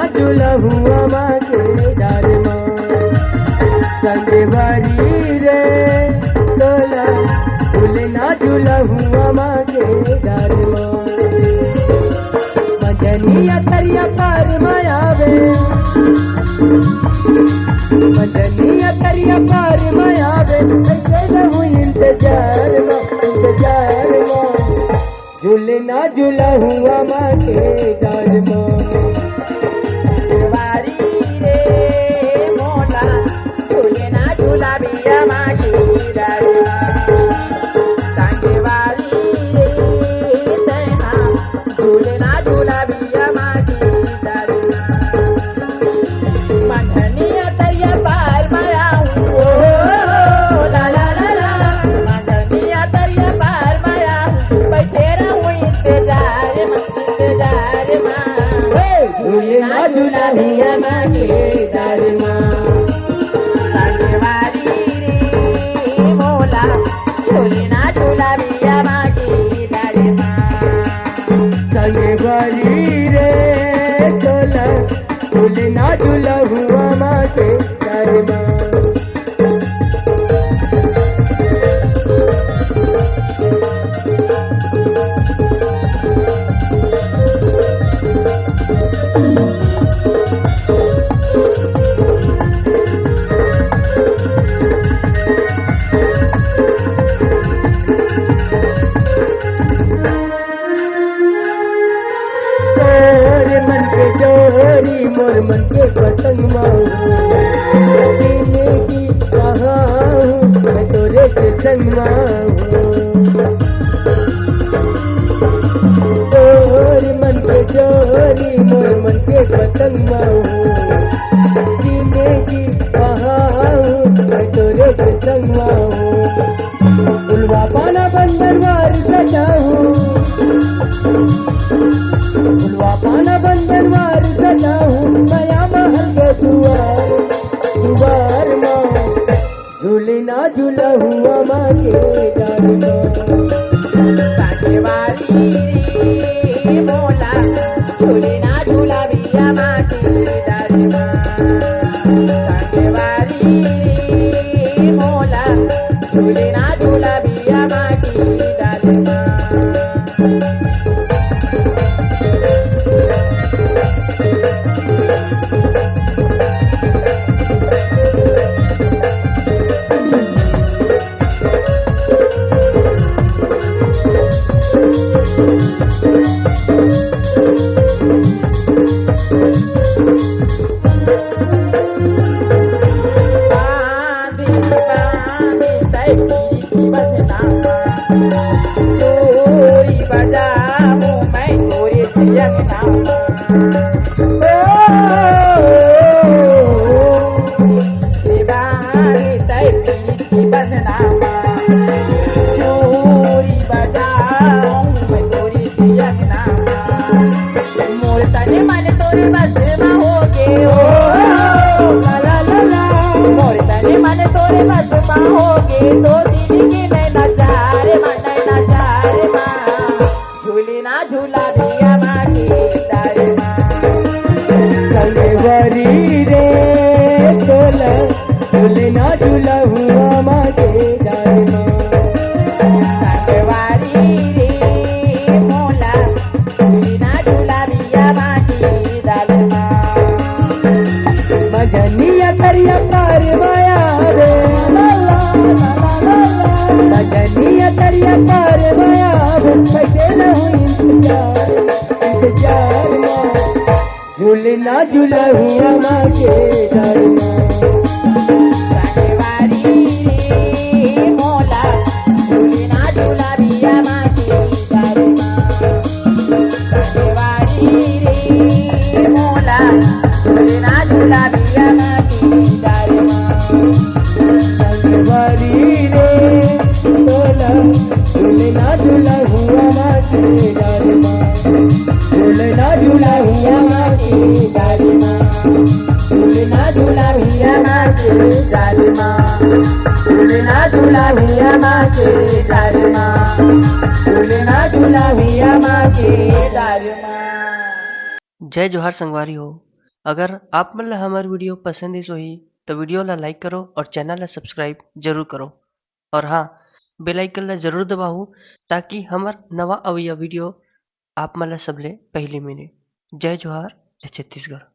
झूलहुआ माँ के डारमा संगवारी रे तोला झूलना झूलहुआ माँ के डारमा मदनिया तरिया पार मायावे मदनिया तरिया पार मायावे ऐसे रहूं इंतजार में झूलना झूलहुआ माँ के डारमा झूलना झूलहुआ माँ के डारमा मोर मन के पतंग माऊ जीने की कहा हूँ मैं तोरे के संग माऊ मोर मन के जोरी मोर मन के पतंग माऊ जीने की कहा हूँ मैं तोरे के संग माऊ उल्वा पाना बंदरवार सजाऊं उल्वा पाना बंदरवार सजाऊं नया महल के दुआर माँ झूलना झूलहुआ माँ के डारमा काटेवाली मोला झूलना झूलबिया माँ के डारमा काटेवाली मोला झूलना झूलबिया माँ के डारमा झूलना झूलहुआ माँ के डारमा काटेवाली रे मोला झूलना झूलबिया माँ के डारमा मगनिया तरिया पार मायावे मगनिया तरिया पार मायावे कैसे रहूं इंतजार में झूलना झूलहुआ माँ के डारमा झूलना झूलहुआ माँ के डारमा झूलना झूलहुआ माँ के डारमा झूलना झूलहुआ माँ के डारमा झूलना झूलहुआ माँ के डारमा झूलना झूलहुआ माँ के डारमा। जय जोहार संगवारी हो। अगर आप मन ला हमर वीडियो पसंद होही तो वीडियो ला लाइक करो और चैनल ला सब्सक्राइब जरूर करो। और हाँ, बेल आइकन ला जरूर दबाओ ताकि हमर नवा अवइया वीडियो आप मन ला सबले पहले मिले। जय जोहार, जय छत्तीसगढ़।